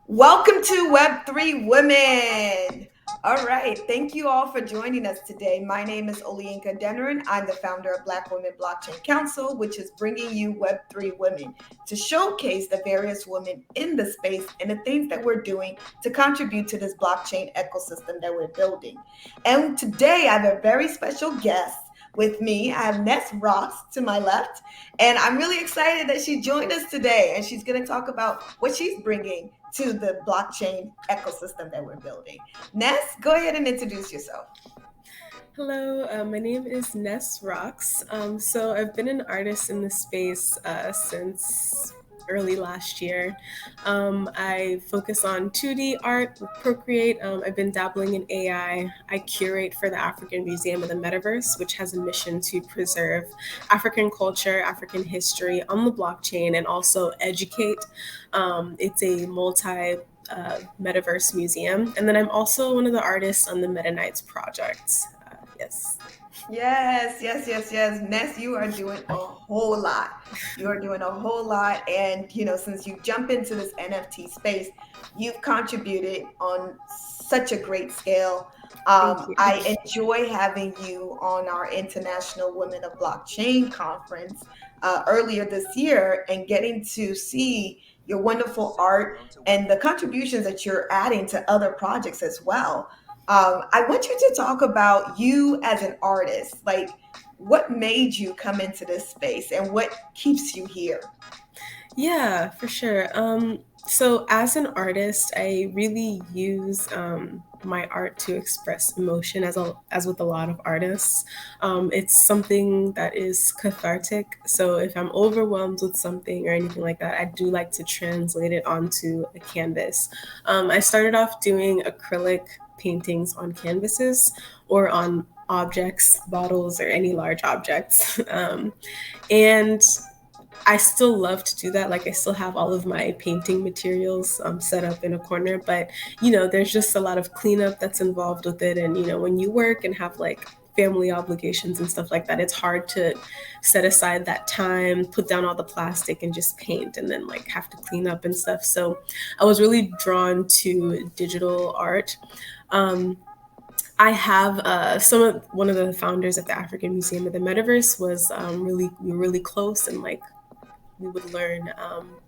Welcome to Web3 Women. All right. Thank you all for joining us today. My name is Oliinka Denerin. I'm the founder of Black Women Blockchain Council, which is bringing you Web3 Women to showcase the various women in the space and the things that we're doing to contribute to this blockchain ecosystem that we're building. And today I have a very special guest with me. I have Nes Rox to my left, and I'm really excited that she joined us today. And she's going to talk about what she's bringing to the blockchain ecosystem that we're building. Nes, go ahead and introduce yourself. Hello, my name is Nes Rox. So I've been an artist in this space since early last year. I focus on 2D art with Procreate. I've been dabbling in AI. I curate for the African Museum of the Metaverse, which has a mission to preserve African culture, African history on the blockchain, and also educate. It's a multi metaverse museum. And then I'm also one of the artists on the MetaKnyght's project. Yes. Yes. Ness, you are doing a whole lot. You are doing a whole lot. And, since you jump into this NFT space, you've contributed on such a great scale. Thank you. I enjoy having you on our International Women of Blockchain conference earlier this year and getting to see your wonderful art and the contributions that you're adding to other projects as well. I want you to talk about you as an artist. Like, what made you come into this space and what keeps you here? Yeah, for sure. So as an artist, I really use my art to express emotion, as with a lot of artists. It's something that is cathartic. So if I'm overwhelmed with something or anything like that, I do like to translate it onto a canvas. I started off doing acrylic paintings on canvases or on objects, bottles, or any large objects. And I still love to do that. Like, I still have all of my painting materials set up in a corner, but there's just a lot of cleanup that's involved with it. And when you work and have like family obligations and stuff like that, it's hard to set aside that time, put down all the plastic, and just paint, and then like have to clean up and stuff. So I was really drawn to digital art. I have one of the founders at the African Museum of the Metaverse was we were really close, and like we would learn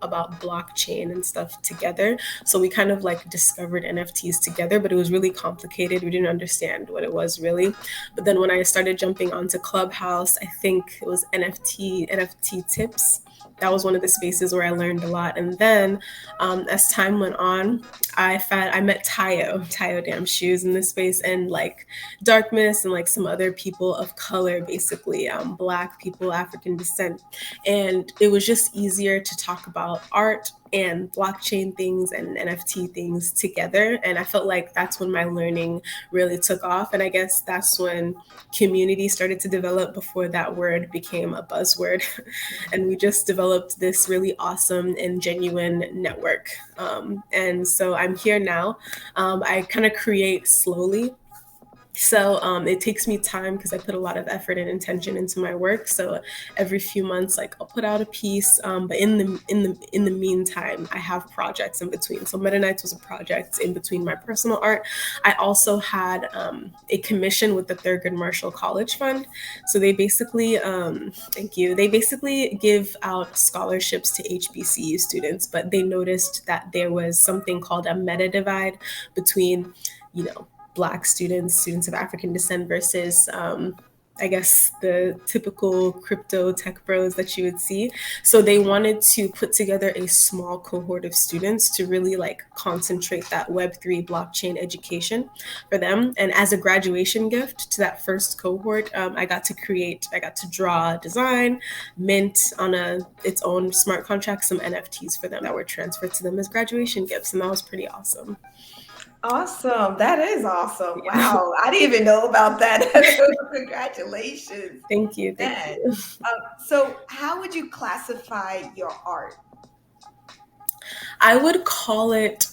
about blockchain and stuff together. So we kind of like discovered NFTs together, but it was really complicated. We didn't understand what it was really. But then when I started jumping onto Clubhouse, I think it was NFT tips. That was one of the spaces where I learned a lot. And then as time went on, I met Tayo Damn Shoes in this space, and like Darkness, and like some other people of color, basically Black people, African descent. And it was just easier to talk about art and blockchain things and NFT things together. And I felt like that's when my learning really took off. And I guess that's when community started to develop before that word became a buzzword. And we just developed this really awesome and genuine network. And so I'm here now. I kind of create slowly, so it takes me time because I put a lot of effort and intention into my work. So every few months, like I'll put out a piece. But in the meantime, I have projects in between. So MetaKnyght's was a project in between my personal art. I also had a commission with the Thurgood Marshall College Fund. So they basically, thank you. They basically give out scholarships to HBCU students, but they noticed that there was something called a meta divide between, Black students of African descent versus, I guess, the typical crypto tech bros that you would see. So they wanted to put together a small cohort of students to really like concentrate that Web3 blockchain education for them. And as a graduation gift to that first cohort, I got to draw, design, mint on its own smart contract, some NFTs for them that were transferred to them as graduation gifts. And that was pretty awesome. Awesome. That is awesome. Yeah. Wow. I didn't even know about that. Congratulations. Thank you. Thank Man. you. So, how would you classify your art? I would call it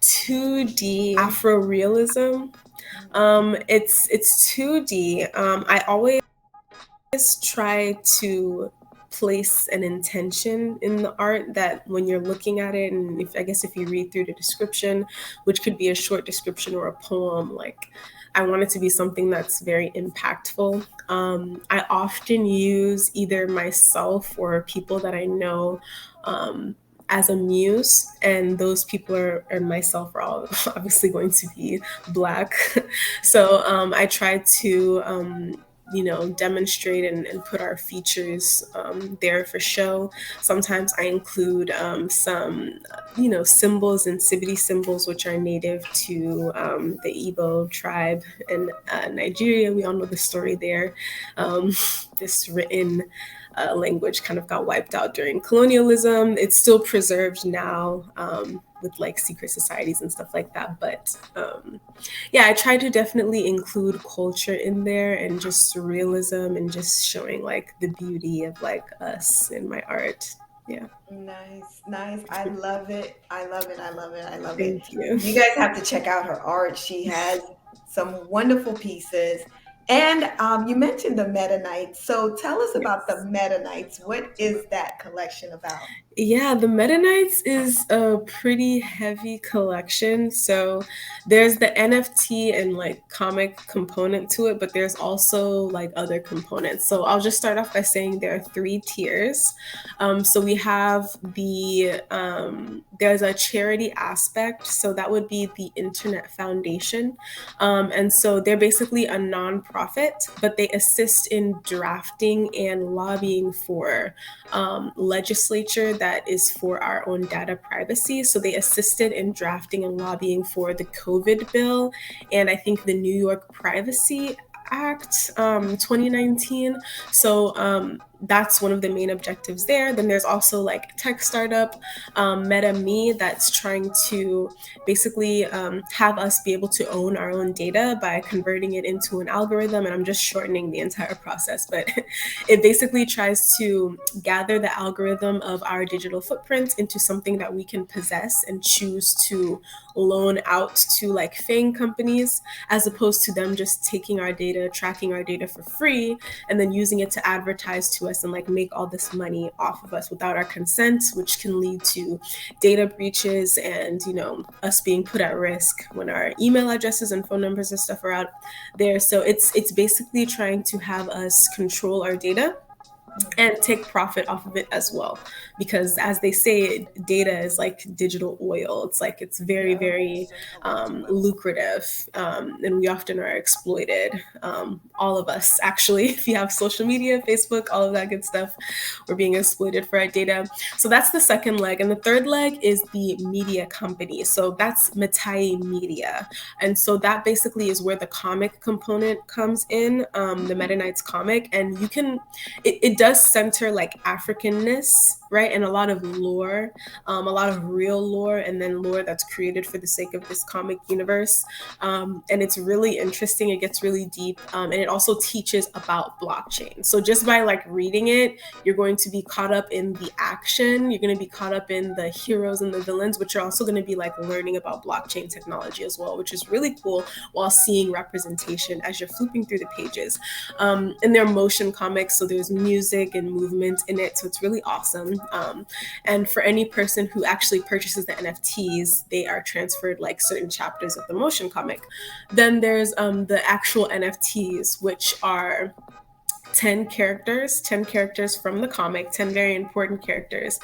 2D Afro realism. It's 2D. I always try to place an intention in the art that when you're looking at it, and if you read through the description, which could be a short description or a poem, like I want it to be something that's very impactful. I often use either myself or people that I know as a muse, and those people are myself are all obviously going to be Black. So I try to demonstrate and put our features there for show. Sometimes I include some symbols and Sibidi symbols, which are native to the Igbo tribe in Nigeria. We all know the story there. This written language kind of got wiped out during colonialism. It's still preserved now with like secret societies and stuff like that. But yeah, I try to definitely include culture in there and just realism and just showing like the beauty of like us in my art. Yeah. Nice, nice. I love it. I love it. I love it. I love it. Thank you. You guys have to check out her art. She has some wonderful pieces. And you mentioned the MetaKnights. So tell us about the MetaKnights. What is that collection about? Yeah, the MetaKnights is a pretty heavy collection. So there's the NFT and like comic component to it, but there's also like other components. So I'll just start off by saying there are 3 tiers. So we have there's a charity aspect. So that would be the Internet Foundation. And so they're basically a nonprofit, but they assist in drafting and lobbying for legislature that is for our own data privacy. So they assisted in drafting and lobbying for the COVID bill and I think the New York Privacy Act 2019. So that's one of the main objectives there. Then there's also like tech startup MetaKnyt that's trying to basically have us be able to own our own data by converting it into an algorithm. And I'm just shortening the entire process, but it basically tries to gather the algorithm of our digital footprint into something that we can possess and choose to loan out to like FANG companies, as opposed to them just taking our data, tracking our data for free, and then using it to advertise to us and like make all this money off of us without our consent, which can lead to data breaches and us being put at risk when our email addresses and phone numbers and stuff are out there. So it's basically trying to have us control our data and take profit off of it as well, because as they say, data is like digital oil. It's very, very lucrative, and we often are exploited. All of us, actually, if you have social media, Facebook, all of that good stuff, we're being exploited for our data. So that's the second leg. And the third leg is the media company. So that's MetaKnyt Media. And so that basically is where the comic component comes in, the MetaKnight's comic. And you can, it does center like Africanness, right? And a lot of lore, a lot of real lore, and then lore that's created for the sake of this comic universe. And it's really interesting. It gets really deep. And it also teaches about blockchain. So just by like reading it, you're going to be caught up in the action. You're going to be caught up in the heroes and the villains, but you're also going to be like learning about blockchain technology as well, which is really cool, while seeing representation as you're flipping through the pages. And they're motion comics, so there's music and movement in it. So it's really awesome. And for any person who actually purchases the NFTs, they are transferred like certain chapters of the motion comic. Then there's the actual NFTs, which are 10 characters from the comic, 10 very important characters.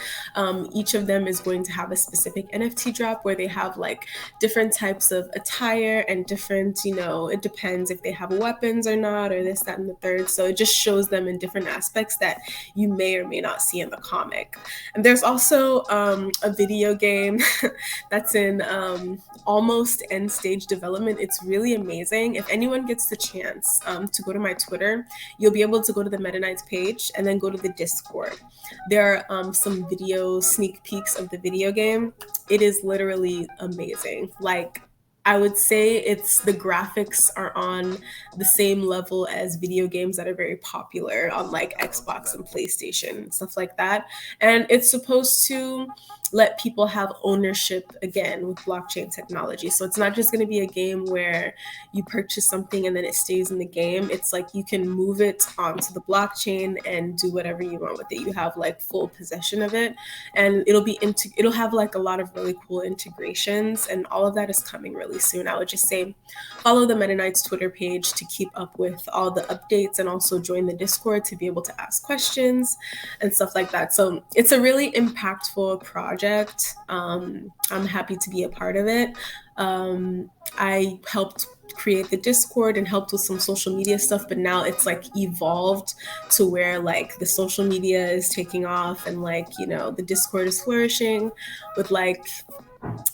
Each of them is going to have a specific NFT drop where they have like different types of attire and different, it depends if they have weapons or not, or this, that, and the third. So it just shows them in different aspects that you may or may not see in the comic. And there's also a video game that's in almost end stage development. It's really amazing. If anyone gets the chance to go to my Twitter, you'll be able to go to the MetaKnight's page and then go to the Discord. There are some video sneak peeks of the video game. It is literally amazing. Like, I would say it's the graphics are on the same level as video games that are very popular on like Xbox and PlayStation and stuff like that. And it's supposed to let people have ownership again with blockchain technology. So it's not just going to be a game where you purchase something and then it stays in the game. It's like you can move it onto the blockchain and do whatever you want with it. You have like full possession of it, and it'll have like a lot of really cool integrations, and all of that is coming really soon. I would just say follow the MetaKnight's Twitter page to keep up with all the updates, and also join the Discord to be able to ask questions and stuff like that. So it's a really impactful project. I'm happy to be a part of it. I helped create the Discord and helped with some social media stuff, but now it's like evolved to where like the social media is taking off, and like, you know, the Discord is flourishing with like,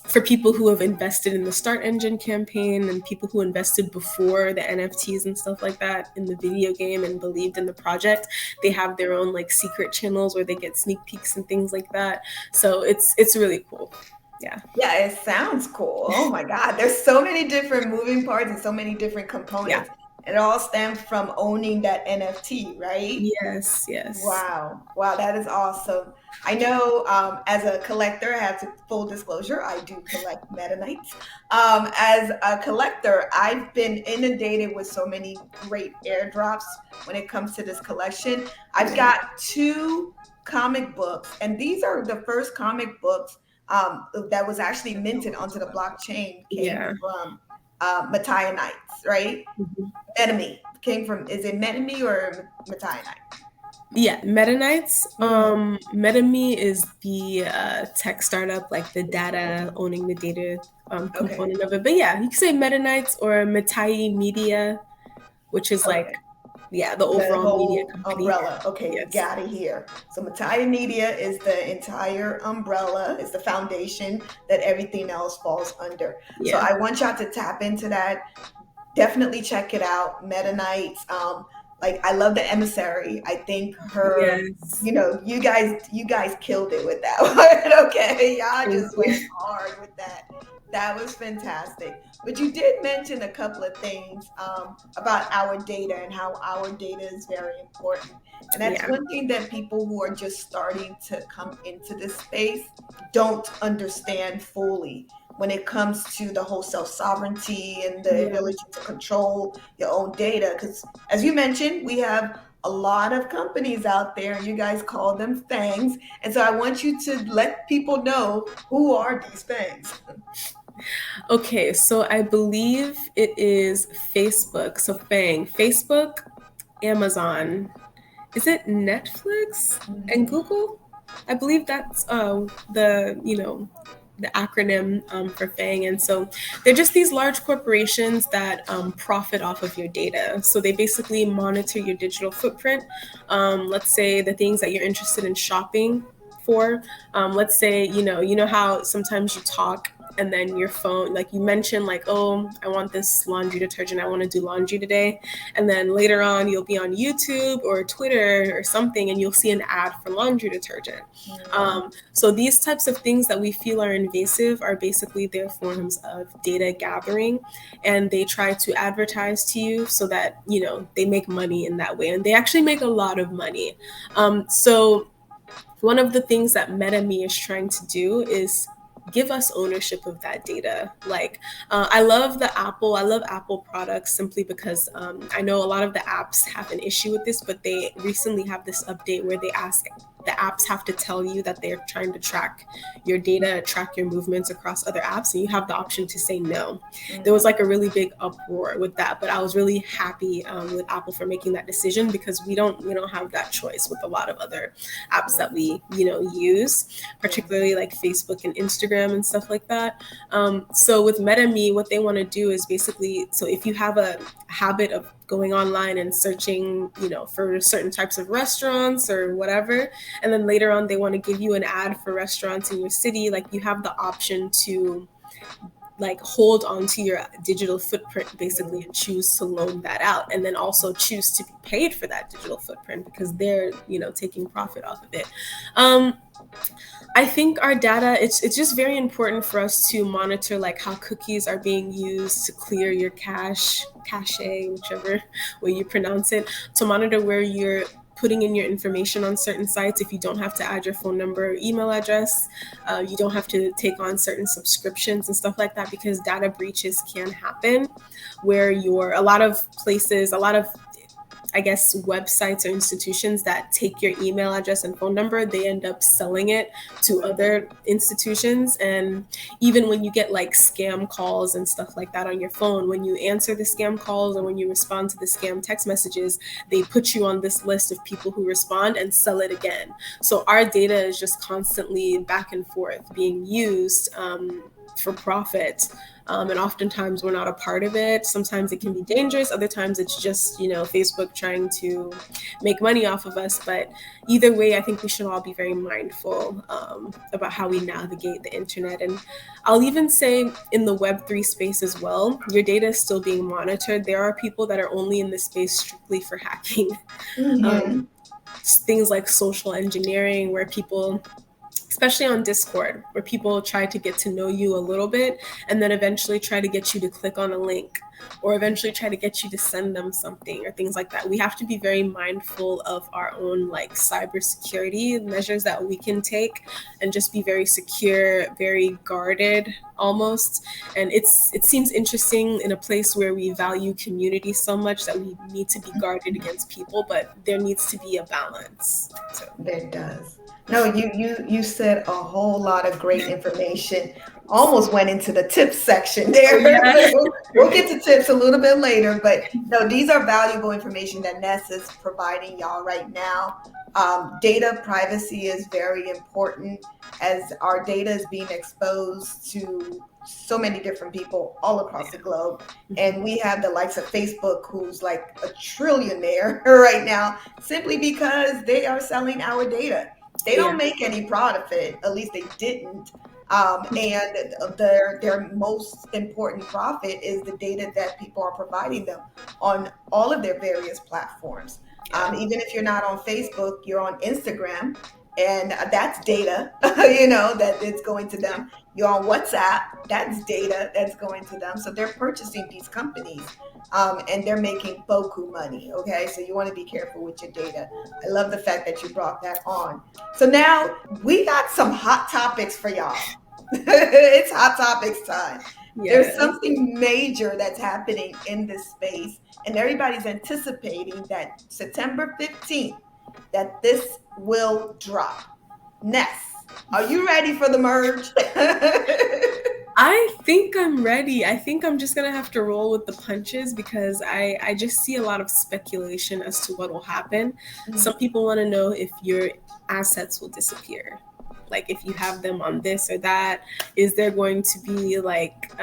for people who have invested in the Start Engine campaign and people who invested before the NFTs and stuff like that in the video game and believed in the project. They have their own like secret channels where they get sneak peeks and things like that. So it's really cool. Yeah. Yeah, it sounds cool. Oh my God. There's so many different moving parts and so many different Yeah. components. It all stems from owning that NFT, right? Yes, yes. Wow. Wow, that is awesome. I know, as a collector, I have to full disclosure, I do collect MetaKnights. As a collector, I've been inundated with so many great airdrops when it comes to this collection. I've Yeah. got two comic books, and these are the first comic books that was actually minted onto the blockchain, came Yeah. from MetaKnights, right? Mhm. MetaMe came from, is it MetaMe or MetaKnight? Yeah, MetaKnights. Mm, MetaMe is the tech startup, like the data owning the data okay. component of it. But yeah, you can say MetaKnights or Metai Media, which is like, Okay. yeah, the The overall media whole company. umbrella. Okay, Yes. got it here. So Mattia Media is the entire umbrella, is the foundation that everything else falls under. So Yeah. I want y'all to tap into that. Definitely check it out. Meta Knights. Like I love the emissary. I think her, Yes. you know, you guys killed it with that one. Okay. Y'all Thank just went you. hard with that. That was fantastic. But you did mention a couple of things about our data and how our data is very important. And that's Yeah. one thing that people who are just starting to come into this space don't understand fully when it comes to the whole self sovereignty and the Yeah. ability to control your own data. Because, as you mentioned, we have a lot of companies out there, and you guys call them fangs. And so I want you to let people know, who are these fangs. Okay, so I believe it is Facebook. So Fang, Facebook, Amazon. Is it Netflix and Mhm. Google? I believe that's the, you know, the acronym for FANG. And so they're just these large corporations that profit off of your data. So they basically monitor your digital footprint. Let's say the things that you're interested in shopping for. Let's say, you know how sometimes you talk and then your phone, like you mentioned, like, oh, I want this laundry detergent, I want to do laundry today, and then later on you'll be on YouTube or Twitter or something and you'll see an ad for laundry detergent. Mhm. So these types of things that we feel are invasive are basically their forms of data gathering, and they try to advertise to you so that, you know, they make money in that way, and they actually make a lot of money. So one of the things that MetaMe is trying to do is give us ownership of that data. Like, I love Apple products simply because I know a lot of the apps have an issue with this, but they recently have this update where they ask the apps have to tell you that they're trying to track your data, track your movements across other apps, and you have the option to say no. There was Mhm. like a really big uproar with that, but I was really happy with Apple for making that decision, because we don't have that choice with a lot of other apps that we, you know, use, Yeah. particularly like Facebook and Instagram and stuff like that. So with MetaMe, what they want to do is basically, so if you have a habit of going online and searching, you know, for certain types of restaurants or whatever, and then later on they want to give you an ad for restaurants in your city, like you have the option to like hold onto your digital footprint basically and choose to loan that out, and then also choose to be paid for that digital footprint because they're, you know, taking profit off of it. um, I think our data, it's just very important for us to monitor like how cookies are being used to clear your cache, whichever way you pronounce it, to monitor where you're putting in your information on certain sites. If you don't have to add your phone number or email address, you don't have to take on certain subscriptions and stuff like that, because data breaches can happen where you're a lot of places, a lot of, I guess, websites or institutions that take your email address and phone number, they end up selling it to other institutions. And even when you get like scam calls and stuff like that on your phone, when you answer the scam calls or when you respond to the scam text messages, they put you on this list of people who respond and sell it again. So our data is just constantly back and forth being used for profit. And oftentimes we're not a part of it. Sometimes it can be dangerous. Other times it's just, you know, Facebook trying to make money off of us. But either way, I think we should all be very mindful about how we navigate the internet. And I'll even say in the Web3 space as well, your data is still being monitored. There are people that are only in this space strictly for hacking. Mm-hmm. Things like social engineering, where people, especially on Discord, where people try to get to know you a little bit and then eventually try to get you to click on a link or eventually try to get you to send them something or things like that. We have to be very mindful of our own like cybersecurity measures that we can take and just be very secure, very guarded almost. And it seems interesting in a place where we value community so much that we need to be guarded against people, but there needs to be a balance. So It does. No, you said a whole lot of great information. Almost went into the tips section oh, there. yeah. We'll get to tips a little bit later, but no, these are valuable information that Nes is providing y'all right now. Data privacy is very important as our data is being exposed to so many different people all across the globe. And we have the likes of Facebook, who's like a trillionaire right now, simply because they are selling our data. They Yeah. don't make any profit, at least they didn't. And their most important profit is the data that people are providing them on all of their various platforms. Yeah. Even if you're not on Facebook, you're on Instagram, and that's data, you know, that it's going to them. You're on WhatsApp, that's data that's going to them. So they're purchasing these companies, and they're making boku money. Okay, so you want to be careful with your data. I love the fact that you brought that on. So now we got some hot topics for y'all. It's hot topics time. There's Yeah. something major that's happening in this space, and everybody's anticipating that September 15th, that this will drop. Ness, are you ready for the merge? I think I'm ready. I think I'm just gonna have to roll with the punches because I just see a lot of speculation as to what will happen. Some people want to know if your assets will disappear. Like if you have them on this or that, is there going to be like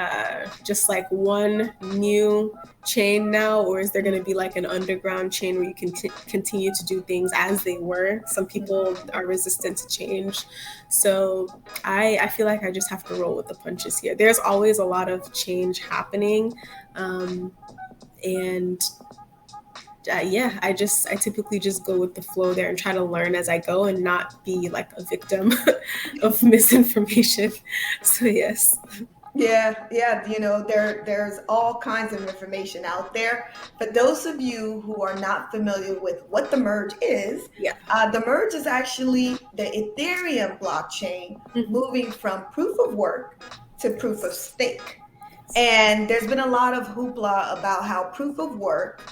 just like one new chain now, or is there going to be like an underground chain where you can continue to do things as they were? Some people are resistant to change, so I feel like I just have to roll with the punches here. There's always a lot of change happening, and yeah, I typically just go with the flow there and try to learn as I go and not be like a victim of misinformation. So yes. Yeah, you know, there's all kinds of information out there. For those of you who are not familiar with what the merge is, Yeah. the merge is actually the Ethereum blockchain moving from proof of work to proof of stake. And there's been a lot of hoopla about how proof of work,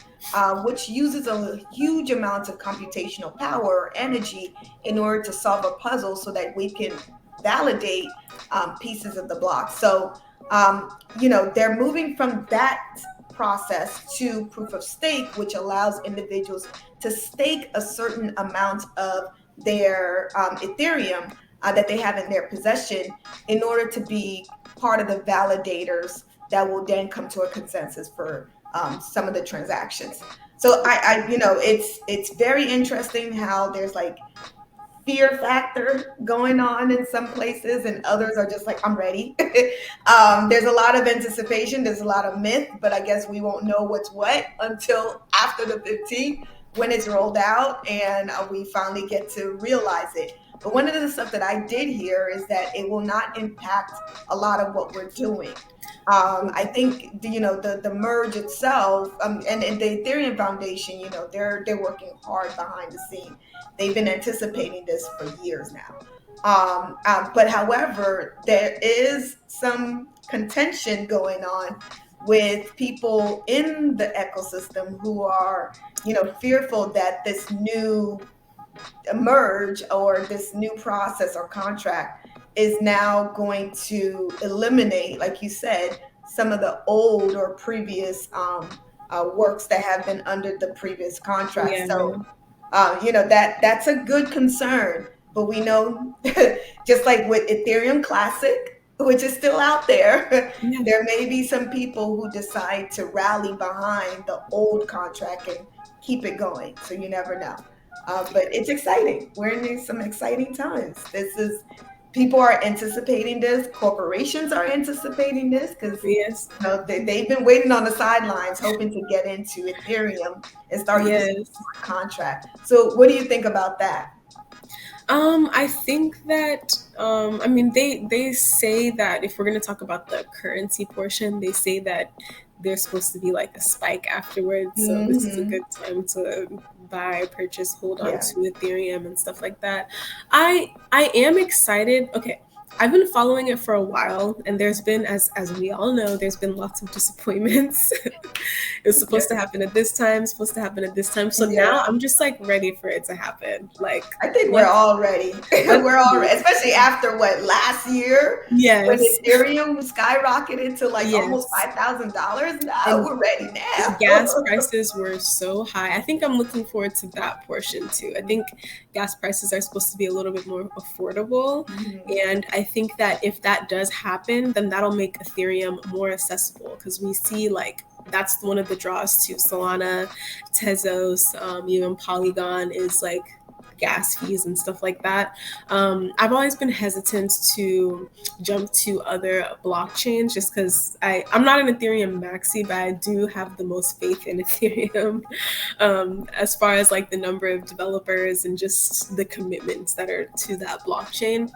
which uses a huge amount of computational power or energy in order to solve a puzzle so that we can validate pieces of the block. So, you know, they're moving from that process to proof of stake, which allows individuals to stake a certain amount of their Ethereum that they have in their possession in order to be part of the validators that will then come to a consensus for some of the transactions. So you know, it's very interesting how there's like fear factor going on in some places, and others are just like, I'm ready. There's a lot of anticipation, there's a lot of myth, but I guess we won't know what's what until after the 15th when it's rolled out and we finally get to realize it. But one of the stuff that I did hear is that it will not impact a lot of what we're doing. I think the merge itself, and the Ethereum Foundation, they're working hard behind the scene. They've been anticipating this for years now. But however, there is some contention going on with people in the ecosystem who are, fearful that this new merge or this new process or contract is now going to eliminate, like you said, some of the old or previous works that have been under the previous contract. Yeah. So that's a good concern. But we know, just like with Ethereum Classic, which is still out there, Yeah. there may be some people who decide to rally behind the old contract and keep it going. So you never know. But it's exciting. We're in some exciting times. People are anticipating this. Corporations are anticipating this because Yes. they've been waiting on the sidelines, hoping to get into Ethereum and start using Yes. the contract. So, what do you think about that? I think that I mean they say that if we're gonna talk about the currency portion, they say that there's supposed to be like a spike afterwards. So this is a Mm-hmm. good time to buy, purchase, hold on Yeah. to Ethereum and stuff like that. I am excited. Okay. I've been following it for a while, and there's been, as we all know, there's been lots of disappointments. It's supposed to happen at this time, supposed to happen at this time. So Yeah. now I'm just like ready for it to happen. Like, I think we're let's all ready. let's We're all do ready, it. especially after what last year when Yes, Ethereum skyrocketed to like almost yes. $5,000. No, And we're ready now. gas prices were so high. I think I'm looking forward to that portion too. I think gas prices are supposed to be a little bit more affordable. Mhm. And I think that if that does happen, then that'll make Ethereum more accessible because we see like that's one of the draws to Solana, Tezos, even Polygon is like gas fees and stuff like that. I've always been hesitant to jump to other blockchains just because I'm not an Ethereum maxi, but I do have the most faith in Ethereum as far as like the number of developers and just the commitments that are to that blockchain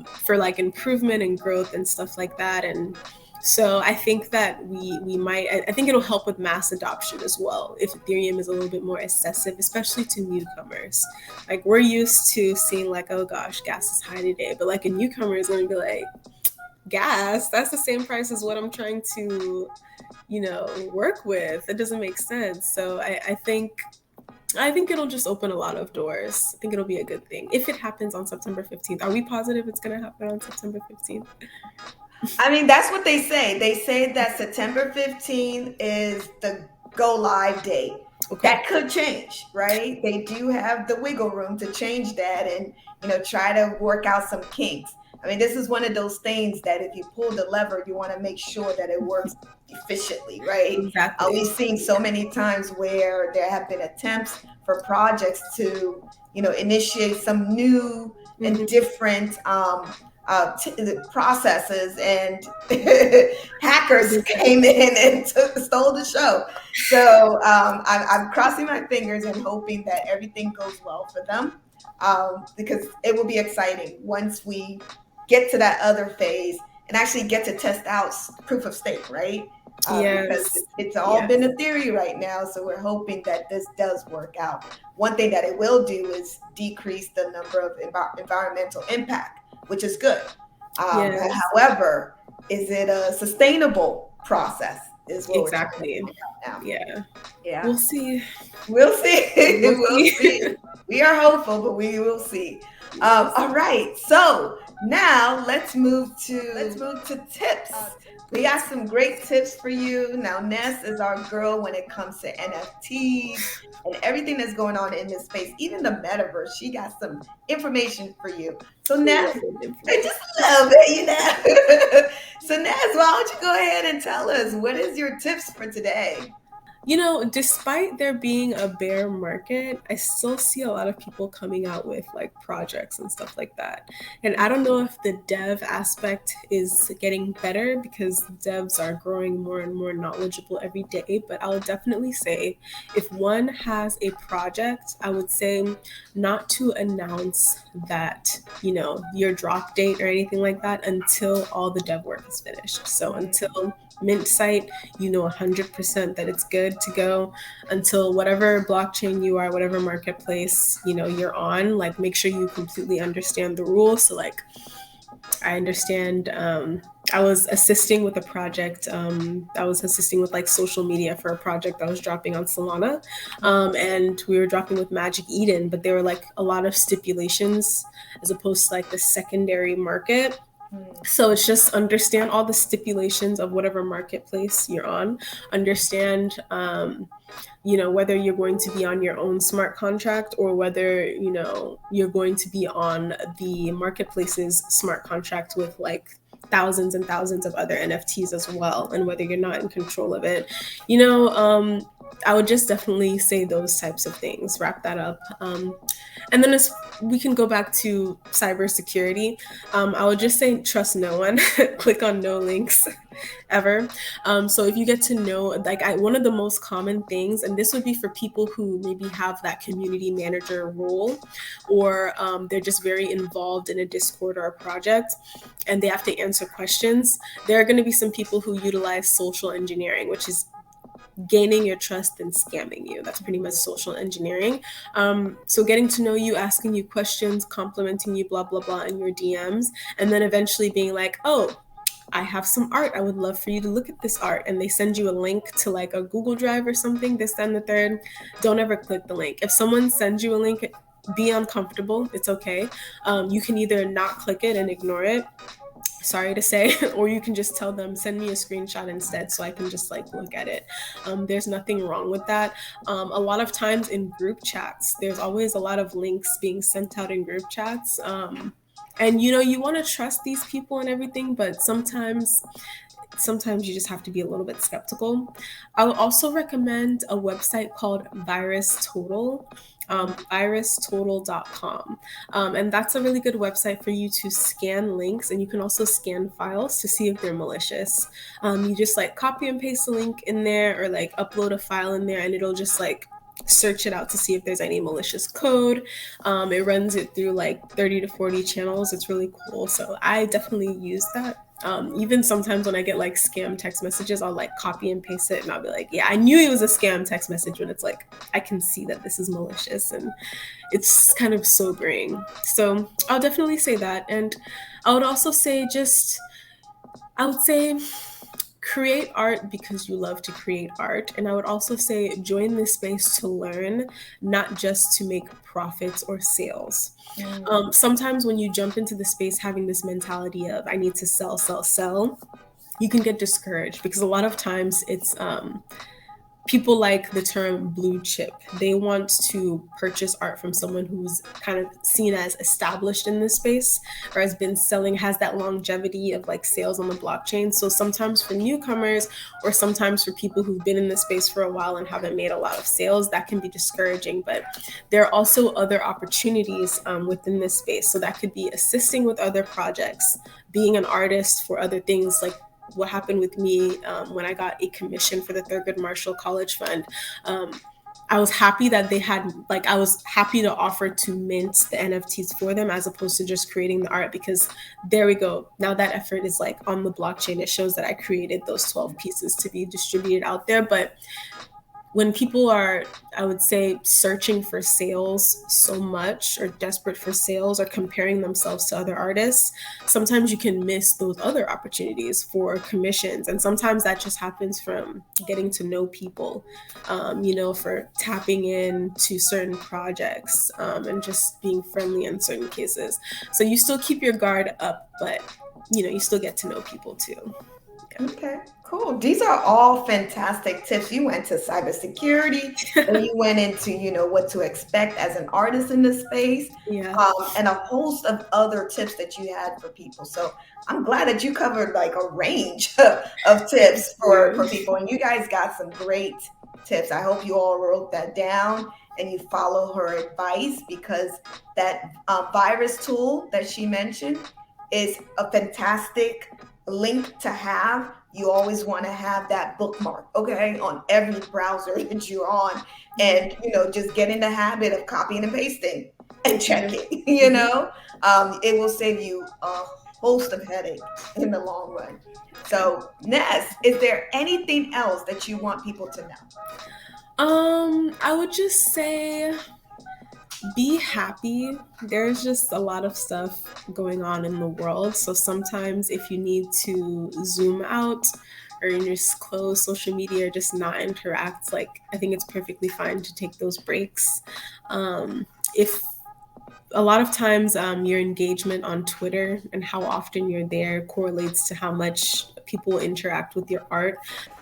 for like improvement and growth and stuff like that. And so I think that we might I think it'll help with mass adoption as well if Ethereum is a little bit more accessible, especially to newcomers. Like we're used to seeing like, oh gosh, gas is high today, but like a newcomer is going to be like, gas, that's the same price as what I'm trying to, work with. It doesn't make sense. So I think it'll just open a lot of doors. I think it'll be a good thing if it happens on September 15th. Are we positive it's going to happen on September 15th? I mean, that's what they say. They say that September 15th is the go live date. Okay. That could change, right? They do have the wiggle room to change that and, try to work out some kinks. I mean, this is one of those things that if you pull the lever, you want to make sure that it works efficiently, right? Exactly. We've seen so many times where there have been attempts for projects to, initiate some new and different processes, and hackers came in and stole the show. So I'm crossing my fingers and hoping that everything goes well for them, because it will be exciting once we get to that other phase and actually get to test out proof of stake, right? Yes. Because it's all been a theory right now. So we're hoping that this does work out. One thing that it will do is decrease the number of environmental impact, which is good. Yes. However, is it a sustainable process? Is what Exactly. we're trying to find out now. Yeah. Yeah. We'll see. We'll see. We'll see. We are hopeful, but we will see. All right. So now let's move to tips. We got some great tips for you. Now, Nes is our girl when it comes to NFTs and everything that's going on in this space, even the metaverse. She got some information for you. So, Nes, I just love it, So, Nes, why don't you go ahead and tell us what is your tips for today? Despite there being a bear market, I still see a lot of people coming out with like projects and stuff like that. And I don't know if the dev aspect is getting better because devs are growing more and more knowledgeable every day. But I would definitely say if one has a project, I would say not to announce that, your drop date or anything like that until all the dev work is finished. So until mint site, 100% that it's good to go, until whatever blockchain you are, whatever marketplace you're on, like make sure you completely understand the rules. So like I understand, I was assisting with a project. I was assisting with like social media for a project that was dropping on Solana. And we were dropping with Magic Eden, but there were like a lot of stipulations as opposed to like the secondary market. So it's just understand all the stipulations of whatever marketplace you're on. Understand, whether you're going to be on your own smart contract or whether, you're going to be on the marketplace's smart contract with like thousands and thousands of other NFTs as well, and whether you're not in control of it. I would just definitely say those types of things, wrap that up. And then as we can go back to cybersecurity, I would just say trust no one, click on no links ever. So if you get to know, like one of the most common things, and this would be for people who maybe have that community manager role, or they're just very involved in a Discord or a project, and they have to answer questions. There are going to be some people who utilize social engineering, which is gaining your trust and scamming you. That's pretty much social engineering. So getting to know you, asking you questions, complimenting you, blah, blah, blah in your DMs, and then eventually being like, oh, I have some art. I would love for you to look at this art. And they send you a link to like a Google Drive or something, this, and the third. Don't ever click the link. If someone sends you a link, be uncomfortable. It's okay. You can either not click it and ignore it, sorry to say, or you can just tell them, send me a screenshot instead so I can just like look at it. There's nothing wrong with that. A lot of times in group chats, there's always a lot of links being sent out in group chats. And you want to trust these people and everything, but sometimes you just have to be a little bit skeptical. I would also recommend a website called VirusTotal, virustotal.com. And that's a really good website for you to scan links, and you can also scan files to see if they're malicious. You just like copy and paste a link in there or like upload a file in there, and it'll just like search it out to see if there's any malicious code. It runs it through like 30 to 40 channels. It's really cool. So I definitely use that. Even sometimes when I get like scam text messages, I'll like copy and paste it and I'll be like, yeah, I knew it was a scam text message, when it's like, I can see that this is malicious, and it's kind of sobering. So I'll definitely say that. And I would also say create art because you love to create art. And I would also say join this space to learn, not just to make profits or sales. Sometimes when you jump into the space having this mentality of I need to sell, sell, sell, you can get discouraged because a lot of times it's people like the term blue chip. They want to purchase art from someone who's kind of seen as established in this space or has been selling, has that longevity of like sales on the blockchain. So sometimes for newcomers or sometimes for people who've been in this space for a while and haven't made a lot of sales, that can be discouraging. But there are also other opportunities within this space. So that could be assisting with other projects, being an artist for other things, like what happened with me when I got a commission for the Thurgood Marshall College Fund. I was happy that they had, like, I was happy to offer to mint the NFTs for them as opposed to just creating the art, because there we go. Now that effort is like on the blockchain. It shows that I created those 12 pieces to be distributed out there. But when people are, I would say, searching for sales so much or desperate for sales or comparing themselves to other artists, sometimes you can miss those other opportunities for commissions. And sometimes that just happens from getting to know people, for tapping into certain projects and just being friendly in certain cases. So you still keep your guard up, but, you still get to know people too. Okay, cool. These are all fantastic tips. You went to cybersecurity, and you went into, what to expect as an artist in this space, Yeah. and a host of other tips that you had for people. So I'm glad that you covered like a range of tips for people, and you guys got some great tips. I hope you all wrote that down and you follow her advice, because that virus tool that she mentioned is a fantastic link to have. You always want to have that bookmark, okay, on every browser that you're on. And, just get in the habit of copying and pasting and checking, it will save you a host of headache in the long run. So, Nes, is there anything else that you want people to know? I would just say be happy. There's just a lot of stuff going on in the world. So sometimes if you need to zoom out or in just close social media or just not interact, like I think it's perfectly fine to take those breaks. If a lot of times your engagement on Twitter and how often you're there correlates to how much people interact with your art.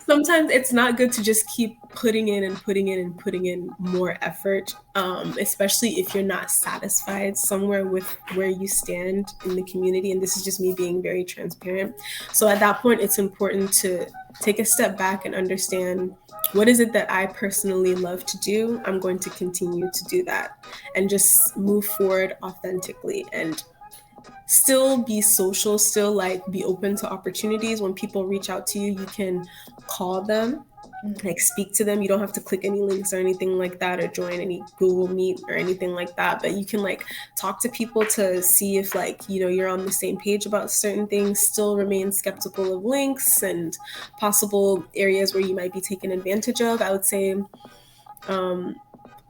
Sometimes it's not good to just keep putting in and putting in and putting in more effort, especially if you're not satisfied somewhere with where you stand in the community. And this is just me being very transparent. So at that point, it's important to take a step back and understand, what is it that I personally love to do? I'm going to continue to do that and just move forward authentically and still be social, still like be open to opportunities. When people reach out to you, you can call them, like speak to them. You don't have to click any links or anything like that or join any Google Meet or anything like that, but you can like talk to people to see if like, you're on the same page about certain things. Still remain skeptical of links and possible areas where you might be taken advantage of. I would say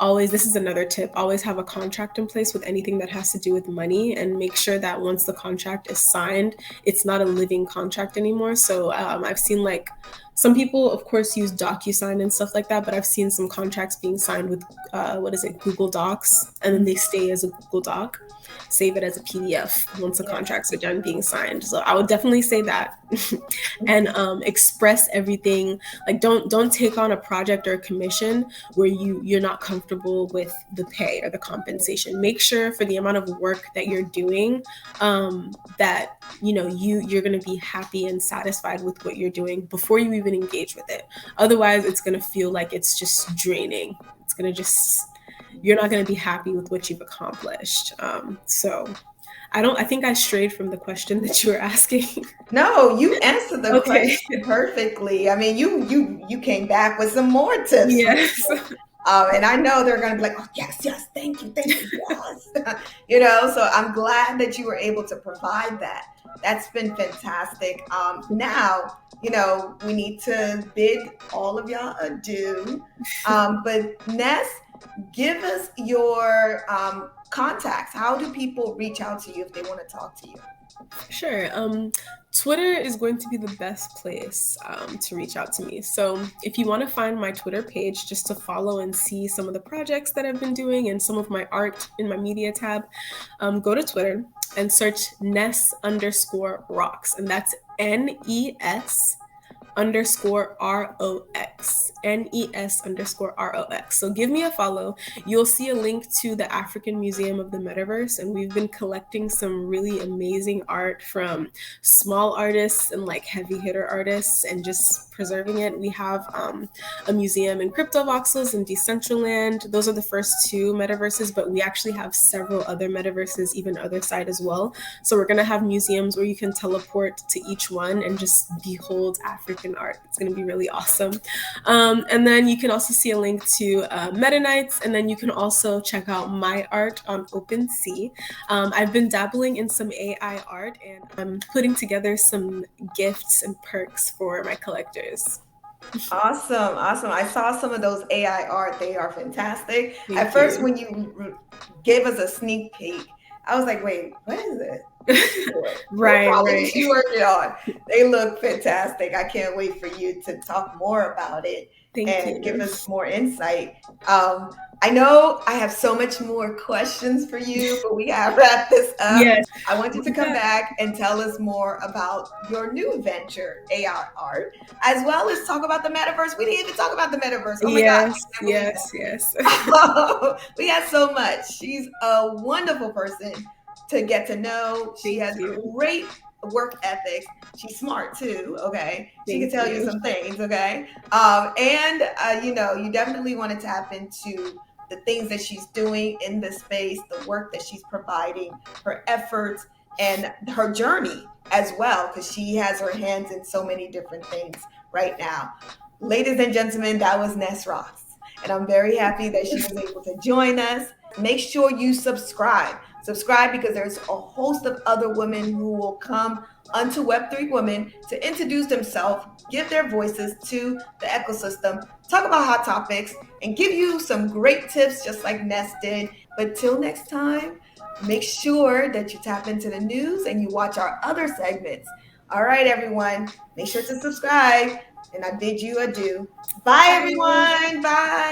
always, this is another tip, always have a contract in place with anything that has to do with money, and make sure that once the contract is signed, it's not a living contract anymore. So I've seen like some people, of course, use DocuSign and stuff like that, but I've seen some contracts being signed with Google Docs, and then they stay as a Google Doc. Save it as a PDF once the contracts are done being signed. So I would definitely say that. And express everything. Like don't take on a project or a commission where you're not comfortable with the pay or the compensation. Make sure for the amount of work that you're doing, that you're going to be happy and satisfied with what you're doing before you even engage with it. Otherwise, it's going to feel like it's just draining. It's going to just, you're not going to be happy with what you've accomplished. So I think I strayed from the question that you were asking. No, you answered the question perfectly. I mean, you came back with some more tips. Yes. And I know they're going to be like, oh, yes, thank you, yes. So I'm glad that you were able to provide that. That's been fantastic. Now, we need to bid all of y'all adieu. But Nes, give us your contacts. How do people reach out to you if they want to talk to you? Sure. Twitter is going to be the best place to reach out to me. So if you want to find my Twitter page just to follow and see some of the projects that I've been doing and some of my art in my media tab, go to Twitter and search Nes_Rox, and that's NES_ROX, NES_ROX. So give me a follow. You'll see a link to the African Museum of the Metaverse, and we've been collecting some really amazing art from small artists and like heavy hitter artists and just preserving it. We have a museum in Crypto Voxels and Decentraland. Those are the first two metaverses, but we actually have several other metaverses, even other side as well. So we're going to have museums where you can teleport to each one and just behold African art. It's going to be really awesome. And then you can also see a link to MetaKnyt, and then you can also check out my art on OpenSea. I've been dabbling in some AI art, and I'm putting together some gifts and perks for my collectors. Awesome. I saw some of those AI art. They are fantastic. At first, when you gave us a sneak peek, I was like, wait, what is it? Right. You working on. They look fantastic. I can't wait for you to talk more about it and give us more insight. I know I have so much more questions for you, but we gotta wrap this up. Yes. I want you to come back and tell us more about your new venture, AR art, as well as talk about the metaverse. We didn't even talk about the metaverse. Oh my gosh. Yes. We got so much. She's a wonderful person to get to know. She has great work ethics. She's smart too. Okay, she can Thank tell you you. some things. Okay, and you definitely want to tap into the things that she's doing in this space, the work that she's providing, her efforts, and her journey as well, because she has her hands in so many different things right now. Ladies and gentlemen, that was Nes Rox. And I'm very happy that she was able to join us. Make sure you subscribe. Subscribe because there's a host of other women who will come unto Web3 Women to introduce themselves, give their voices to the ecosystem, talk about hot topics, and give you some great tips just like Nes did. But till next time, make sure that you tap into the news and you watch our other segments. All right, everyone, make sure to subscribe, and I bid you adieu. Bye, Bye. everyone. Bye.